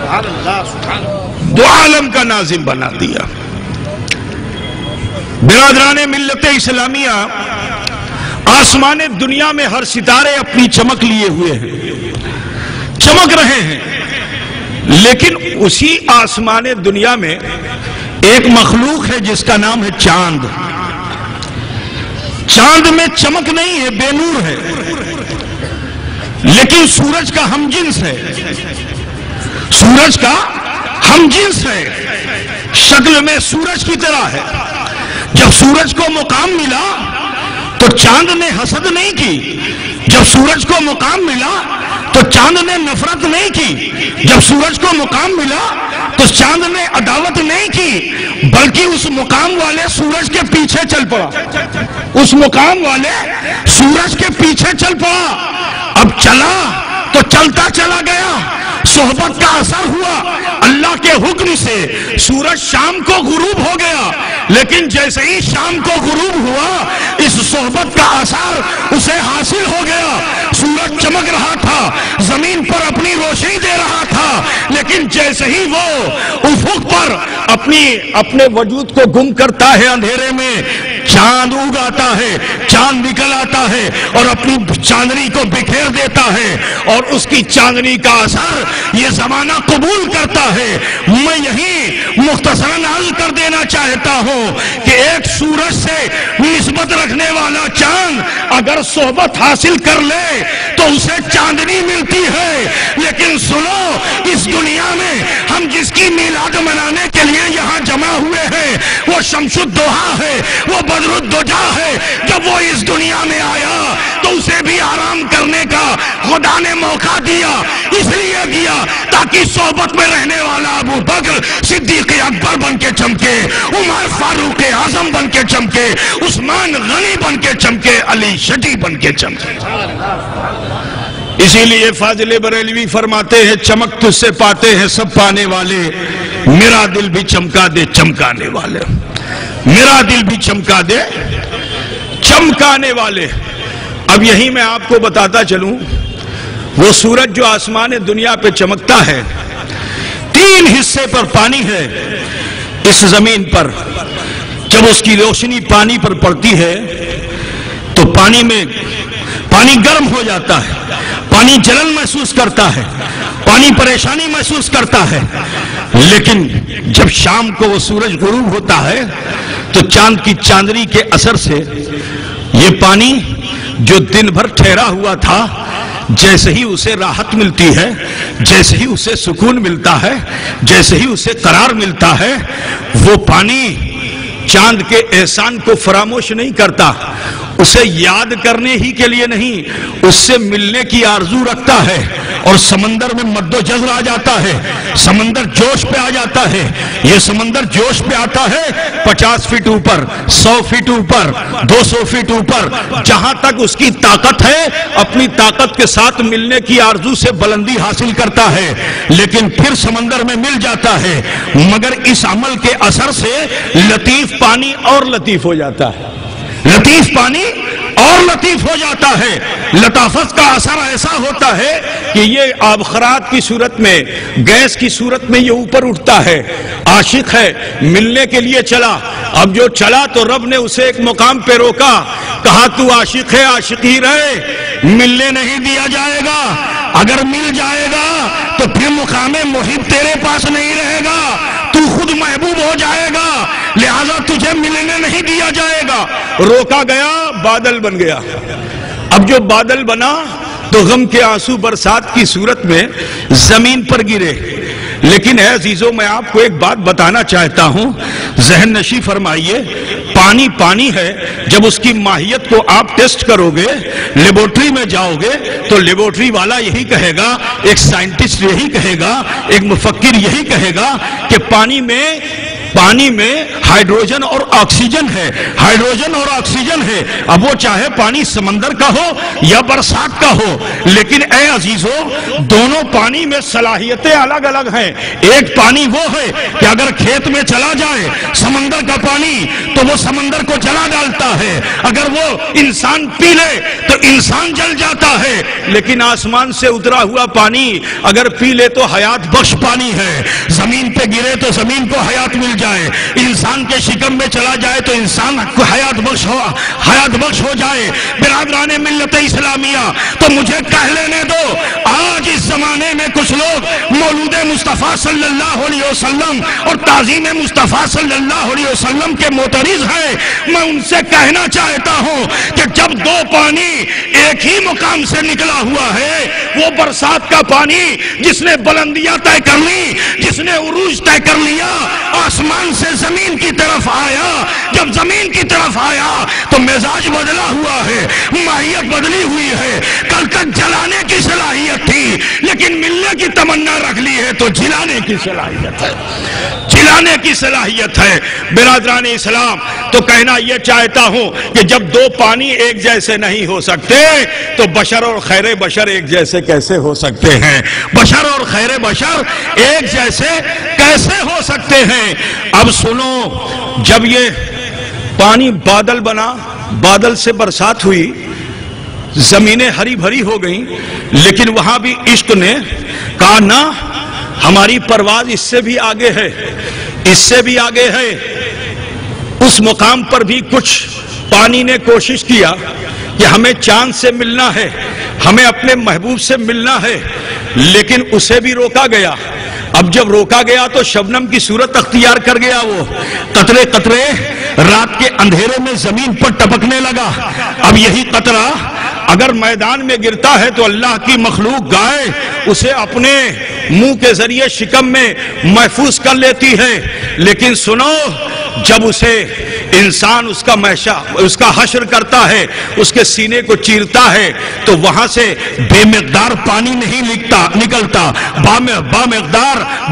دو عالم کا ناظم بنا دیا۔ برادران ملت اسلامیہ، آسمان دنیا میں ہر ستارے اپنی چمک لیے ہوئے ہیں، چمک رہے ہیں، لیکن اسی آسمان دنیا میں ایک مخلوق ہے جس کا نام ہے چاند۔ چاند میں چمک نہیں ہے، بے نور ہے، لیکن سورج کا ہم جنس ہے، سورج کا ہم جنس ہے، شکل میں سورج کی طرح ہے۔ جب سورج کو مقام ملا تو چاند نے حسد نہیں کی، جب سورج کو مقام ملا تو چاند نے نفرت نہیں کی، جب سورج کو مقام ملا تو چاند نے عداوت نہیں کی، بلکہ اس مقام والے سورج کے پیچھے چل پڑا، اس مقام والے سورج کے پیچھے چل پڑا۔ اب چلا تو چلتا چلا گیا، صحبت کا اثر ہوا، اللہ کے حکم سے سورج شام کو غروب ہو گیا، لیکن جیسے ہی شام کو غروب ہوا اس صحبت کا اثر اسے حاصل ہو گیا۔ سورج چمک رہا تھا، زمین پر اپنی روشنی دے رہا تھا، لیکن جیسے ہی وہ افق پر اپنے وجود کو گم کرتا ہے اندھیرے میں، چاند اگ آتا ہے، چاند نکل آتا ہے اور اپنی چاندنی کو بکھیر دیتا ہے، اور اس کی چاندنی کا اثر یہ زمانہ قبول کرتا ہے۔ میں یہی مختصراً عرض کر دینا چاہتا ہوں کہ ایک سورج سے نسبت رکھنے والا چاند اگر صحبت حاصل کر لے تو اسے چاندنی ملتی ہے، لیکن سنو، اس دنیا میں ہم جس کی میلاد منانے کے لیے یہاں جمع ہوئے ہیں وہ شمس الضحیٰ ہے، وہ بدر الدجا ہے۔ جب وہ اس دنیا میں آیا تو اسے بھی آرام کرنے کا خدا نے موقع دیا، اس لیے دیا تاکہ صحبت میں رہنے والا ابو بکر صدیق اکبر بن کے چمکے، عمر فاروق اعظم بن کے چمکے، عثمان غنی بن کے چمکے، علی شجی بن کے چمکے۔ اسی لیے فاضل بریلوی فرماتے ہیں، چمک تجھ سے پاتے ہیں سب پانے والے، میرا دل بھی چمکا دے چمکانے والے، میرا دل بھی چمکا دے چمکانے والے۔ اب یہی میں آپ کو بتاتا چلوں، وہ سورج جو آسمان دنیا پہ چمکتا ہے، 3 حصے پر پانی ہے اس زمین پر۔ جب اس کی روشنی پانی پر پڑتی ہے تو پانی گرم ہو جاتا ہے، پانی جلن محسوس کرتا ہے، پانی پریشانی محسوس کرتا ہے، لیکن جب شام کو وہ سورج غروب ہوتا ہے تو چاند کی چاندنی کے اثر سے یہ پانی جو دن بھر ٹھہرا ہوا تھا، جیسے ہی اسے راحت ملتی ہے، جیسے ہی اسے سکون ملتا ہے، جیسے ہی اسے قرار ملتا ہے، وہ پانی چاند کے احسان کو فراموش نہیں کرتا، اسے یاد کرنے ہی کے لیے نہیں، اس سے ملنے کی آرزو رکھتا ہے، اور سمندر میں مد و جزر آ جاتا ہے، سمندر جوش پہ آ جاتا ہے۔ یہ سمندر جوش پہ آتا ہے 50 فٹ اوپر، 100 فٹ اوپر، 200 فٹ اوپر، جہاں تک اس کی طاقت ہے اپنی طاقت کے ساتھ ملنے کی آرزو سے بلندی حاصل کرتا ہے، لیکن پھر سمندر میں مل جاتا ہے، مگر اس عمل کے اثر سے لطیف پانی اور لطیف ہو جاتا ہے، لطیف پانی اور لطیف ہو جاتا ہے۔ لطافت کا اثر ایسا ہوتا ہے کہ یہ آبخرات کی صورت میں، گیس کی صورت میں یہ اوپر اٹھتا ہے۔ عاشق ہے، ملنے کے لیے چلا، اب جو چلا تو رب نے اسے ایک مقام پہ روکا، کہا تو عاشق ہے، عاشق ہی رہے، ملنے نہیں دیا جائے گا، اگر مل جائے گا تو پھر مقام محب تیرے پاس نہیں رہے گا، تو خود محبوب ہو جائے گا، لہذا تجھے ملنے نہیں دیا جائے گا۔ روکا گیا، بادل بن گیا۔ اب جو بادل بنا تو غم کے آنسو برسات کی صورت میں زمین پر گرے۔ لیکن اے عزیزوں، میں آپ کو ایک بات بتانا چاہتا ہوں، ذہن نشی فرمائیے، پانی پانی ہے، جب اس کی ماہیت کو آپ ٹیسٹ کرو گے، لیبورٹری میں جاؤ گے تو لیبورٹری والا یہی کہے گا، ایک سائنٹسٹ یہی کہے گا، ایک مفکر یہی کہے گا کہ پانی میں پانی میں ہائیڈروجن اور آکسیجن ہے، ہائیڈروجن اور آکسیجن ہے۔ اب وہ چاہے پانی سمندر کا ہو یا برسات کا ہو، لیکن اے عزیزو دونوں پانی میں صلاحیتیں الگ الگ ہیں۔ ایک پانی وہ ہے کہ اگر کھیت میں چلا جائے سمندر کا پانی تو وہ سمندر کو جلا ڈالتا ہے، اگر وہ انسان پی لے تو انسان جل جاتا ہے، لیکن آسمان سے اترا ہوا پانی اگر پی لے تو حیات بخش پانی ہے۔ زمین پہ گرے تو زمین کو حیات مل جائے، انسان کے شکم میں چلا جائے تو انسان کو حیات بخش ہو جائے۔ برادران ملت اسلامیہ، تو مجھے کہہ لینے دو، آج اس زمانے میں کچھ لوگ مولود مصطفیٰ صلی اللہ علیہ وسلم اور تعظیم مصطفیٰ صلی اللہ علیہ وسلم کے معترض ہیں۔ میں ان سے کہنا چاہتا ہوں کہ جب دو پانی ایک ہی مقام سے نکلا ہوا ہے، وہ برسات کا پانی جس نے بلندیاں طے کر لی، جس نے عروج طے کر لیا، آسمان سے زمین کی طرف آیا، جب زمین کی طرف آیا تو مزاج بدلا ہوا ہے، ماہیت بدلی ہوئی ہے۔ کل تک جلانے کی صلاحیت تھی، لیکن ملنے کی تمنا رکھ لی ہے تو جلانے کی صلاحیت ہے، جلانے کی صلاحیت ہے۔ برادران اسلام، تو کہنا یہ چاہتا ہوں کہ جب دو پانی ایک جیسے نہیں ہو سکتے تو بشر اور خیر بشر ایک جیسے کیسے ہو سکتے ہیں؟ بشر اور خیر بشر ایک جیسے کیسے ہو سکتے ہیں؟ اب سنو، جب یہ پانی بادل بنا، بادل سے برسات ہوئی، زمینیں ہری بھری ہو گئیں، لیکن وہاں بھی عشق نے کہا نہ، ہماری پرواز اس سے بھی آگے ہے، اس سے بھی آگے ہے۔ اس مقام پر بھی کچھ پانی نے کوشش کیا کہ ہمیں چاند سے ملنا ہے، ہمیں اپنے محبوب سے ملنا ہے، لیکن اسے بھی روکا گیا۔ اب جب روکا گیا تو شبنم کی صورت اختیار کر گیا، وہ قطرے قطرے رات کے اندھیرے میں زمین پر ٹپکنے لگا۔ اب یہی قطرہ اگر میدان میں گرتا ہے تو اللہ کی مخلوق گائے اسے اپنے منہ کے ذریعے شکم میں محفوظ کر لیتی ہے، لیکن سنو، جب اسے انسان اس کا حشر کرتا ہے، اس کے سینے کو چیرتا ہے تو وہاں سے بے مقدار پانی نہیں نکلتا،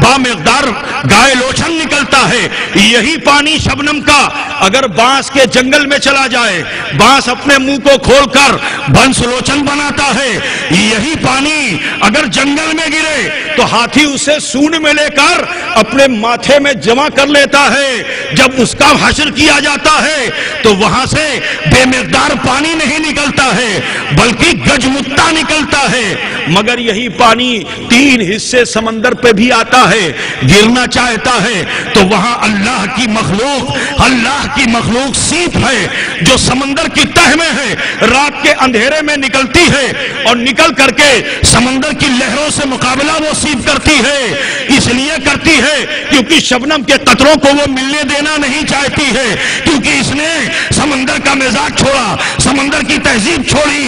بامقدار گائے لوچن نکلتا ہے۔ یہی پانی شبنم کا اگر بانس کے جنگل میں چلا جائے، بانس اپنے منہ کو کھول کر بنس لوچن بناتا ہے، یہی پانی اگر جنگل میں گرے تو ہاتھی اسے سونڈ میں لے کر اپنے ماتھے میں جمع کر لیتا ہے۔ جب اس کا حشر کیا جاتا ہے تو وہاں سے بے مقدار پانی نہیں نکلتا ہے بلکہ گجمتا نکلتا ہے۔ مگر یہی پانی 3 حصے سمندر پہ بھی آتا ہے، گرنا چاہتا ہے تو وہاں اللہ کی مخلوق سیپ ہے جو سمندر کی تہ میں ہے، رات کے اندھیرے میں نکلتی ہے اور نکل کر کے سمندر کی لہروں سے مقابلہ وہ سیپ کرتی ہے۔ اس لیے کرتی ہے کیونکہ شبنم کے قطروں کو وہ ملنے دینا نہیں چاہتی ہے، کیونکہ اس نے سمندر کا مزاج چھوڑا، سمندر کی تہذیب چھوڑی،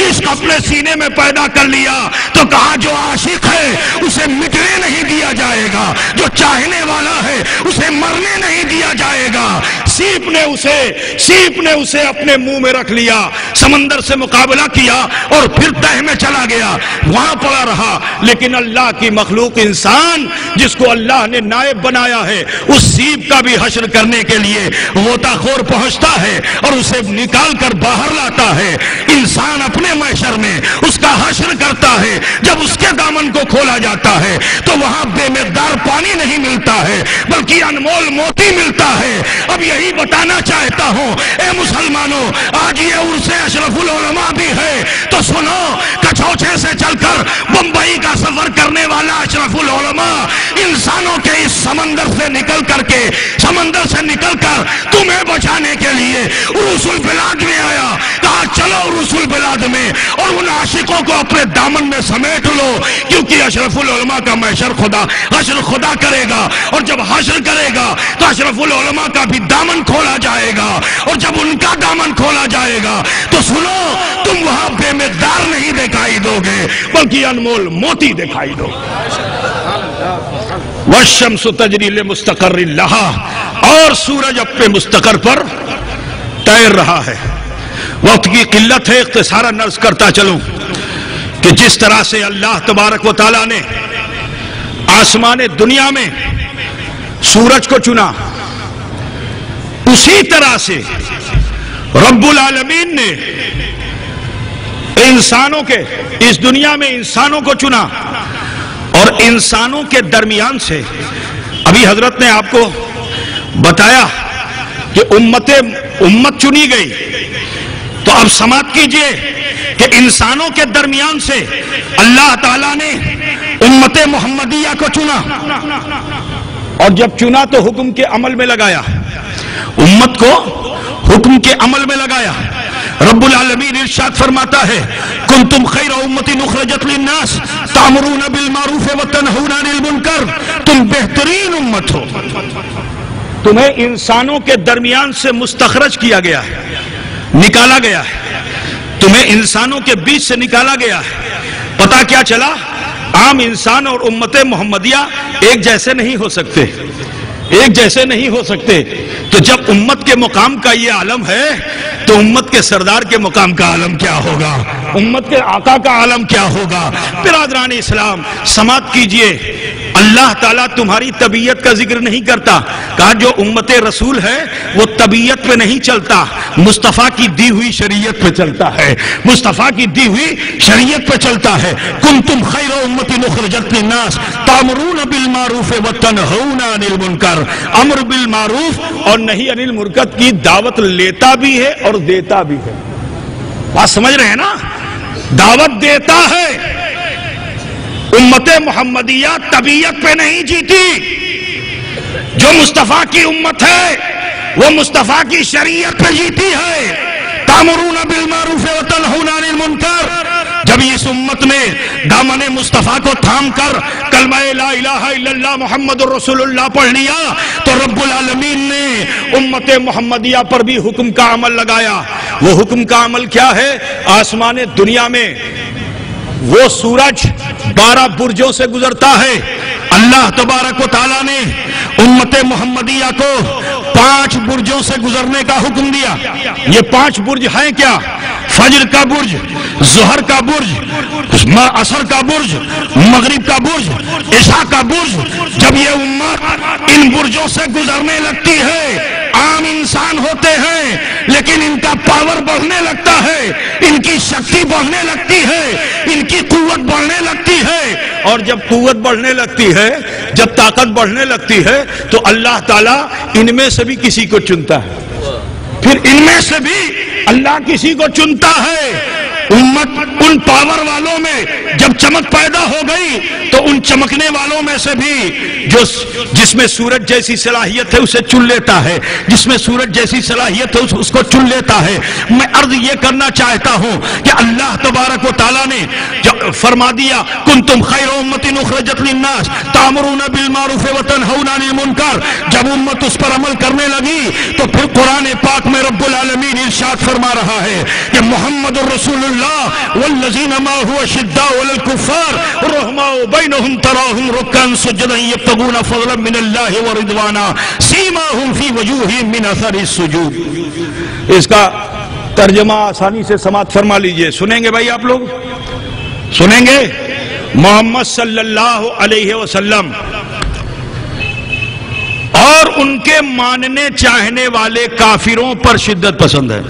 عشق اپنے سینے میں پیدا کر لیا تو کہا جو عاشق ہے اسے مٹنے نہیں دیا جائے گا، جو چاہنے والا ہے اسے مرنے نہیں دیا جائے گا۔ سیپ نے اسے اپنے منہ میں رکھ لیا، سمندر سے مقابلہ کیا اور پھر تہ میں چلا گیا، وہاں پڑا رہا۔ لیکن اللہ کی مخلوق انسان جس کو اللہ نے نائب بنایا ہے، اس سیپ کا بھی حشر کرنے کے لیے غوطہ خور پہنچتا ہے اور اسے نکال کر باہر لاتا ہے۔ انسان اپنے محشر میں اس کا حشر کرتا ہے، جب اس کے دامن کو کھولا جاتا ہے تو وہاں بے مقدار پانی نہیں ملتا ہے بلکہ انمول موتی ملتا ہے۔ اب یہی بتانا چاہتا ہوں اے مسلمانوں، آج یہ عرص اشرف العلماء بھی ہے تو سنو، کچھوچے سے چل کر بمبئی کا سفر کرنے والا اشرف العلماء انسانوں کے اس سمندر سے نکل کر تمہیں بچانے کے لیے عروس البلاد میں آیا، کہا چلو عروس البلاد میں اور ان عاشقوں کو اپنے دامن میں سمیٹ لو، کیونکہ اشرف العلماء کا محشر حشر خدا کرے گا، اور جب حشر کرے گا تو اشرف العلماء کا بھی دامن کھولا جائے گا، اور جب ان کا دامن کھولا جائے گا تو سنو، تم وہاں بے مقدار نہیں دکھائی دو گے بلکہ انمول موتی دکھائی دو۔ والشمس تجری لمستقر لها، اور سورج اپنے مستقر پر تیر رہا ہے۔ وقت کی قلت ہے، اختصاراً عرض کرتا چلوں کہ جس طرح سے اللہ تبارک و تعالیٰ نے آسمان دنیا میں سورج کو چنا، اسی طرح سے رب العالمین نے انسانوں کے اس دنیا میں انسانوں کو چنا اور انسانوں کے درمیان سے ابھی حضرت نے آپ کو بتایا کہ امت چنی گئی، تو اب سماعت کیجئے کہ انسانوں کے درمیان سے اللہ تعالیٰ نے امت محمدیہ کو چنا، اور جب چنا تو حکم کے عمل میں لگایا، امت کو حکم کے عمل میں لگایا۔ رب العالمین ارشاد فرماتا ہے کنتم خیر امت اخرجت للناس تأمرون بالمعروف وتنہون عن المنکر، تم بہترین امت ہو، تمہیں انسانوں کے درمیان سے مستخرج کیا گیا ہے، نکالا گیا ہے، تمہیں انسانوں کے بیچ سے نکالا گیا ہے۔ پتہ کیا چلا؟ عام انسان اور امت محمدیہ ایک جیسے نہیں ہو سکتے، ایک جیسے نہیں ہو سکتے۔ تو جب امت کے مقام کا یہ عالم ہے تو امت کے سردار کے مقام کا عالم کیا ہوگا، امت کے آقا کا عالم کیا ہوگا۔ برادران اسلام سماعت کیجئے، اللہ تعالیٰ تمہاری طبیعت کا ذکر نہیں کرتا، کہا جو امت رسول ہے وہ طبیعت پہ نہیں چلتا، مصطفیٰ کی دی ہوئی شریعت پہ چلتا ہے، مصطفیٰ کی دی ہوئی شریعت پہ چلتا ہے۔ کنتم خیر امت اخرجت للناس تأمرون بالمعروف وتنہون عن المنکر، امر بالمعروف اور نہی عن المنکر کی دعوت لیتا بھی ہے اور دیتا بھی ہے۔ بات سمجھ رہے ہیں نا؟ دعوت دیتا ہے۔ امت محمدیہ طبیعت پہ نہیں جیتی، جو مصطفیٰ کی امت ہے وہ مصطفیٰ کی شریعت پہ جیتی ہے۔ تأمرون بالمعروف وتنہون عن المنکر، جب اس امت نے دامن مصطفیٰ کو تھام کر کلمہ لا الہ الا اللہ محمد الرسول اللہ پڑھ لیا تو رب العالمین نے امت محمدیہ پر بھی حکم کا عمل لگایا۔ وہ حکم کا عمل کیا ہے؟ آسمان دنیا میں وہ سورج 12 برجوں سے گزرتا ہے، اللہ تبارک و تعالیٰ نے امت محمدیہ کو 5 برجوں سے گزرنے کا حکم دیا۔ یہ 5 برج ہیں کیا؟ فجر کا برج، ظہر کا برج، عصر کا برج، مغرب کا برج، عشاء کا برج۔ جب یہ امت ان برجوں سے گزرنے لگتی ہے، عام انسان ہوتے ہیں لیکن ان کا پاور بڑھنے لگتا ہے، ان کی شکتی بڑھنے لگتی ہے، ان کی قوت بڑھنے لگتی ہے، اور جب قوت بڑھنے لگتی ہے، جب طاقت بڑھنے لگتی ہے تو اللہ تعالیٰ ان میں سے بھی کسی کو چنتا ہے، پھر ان میں سے بھی اللہ کسی کو چنتا ہے۔ امت ان پاور والوں میں جب چمک پیدا ہو گئی تو ان چمکنے والوں میں سے بھی جس میں سورج جیسی صلاحیت ہے اسے چن لیتا ہے، جس میں سورج جیسی صلاحیت ہے اس کو چن لیتا ہے۔ میں عرض یہ کرنا چاہتا ہوں کہ اللہ تبارک و تعالیٰ نے جو فرما دیا کنتم خیر امت اخرجت للناس تأمرون بالمعروف وتنہون عن المنکر، جب امت اس پر عمل کرنے لگی تو پھر قرآن پاک میں رب العالمین ارشاد فرما رہا ہے کہ محمد الرسول اللہ والذین معه اشداء علی الکفار رحماء بینہم تراہم رکعا سجدا یبتغون فضلا من اللہ ورضوانا سیماہم فی وجوہہم من اثر السجود۔ اس کا ترجمہ آسانی سے سماعت فرما لیجئے، سنیں گے بھائی آپ لوگ؟ سنیں گے؟ محمد صلی اللہ علیہ وسلم اور ان کے ماننے چاہنے والے کافروں پر شدت پسند ہے۔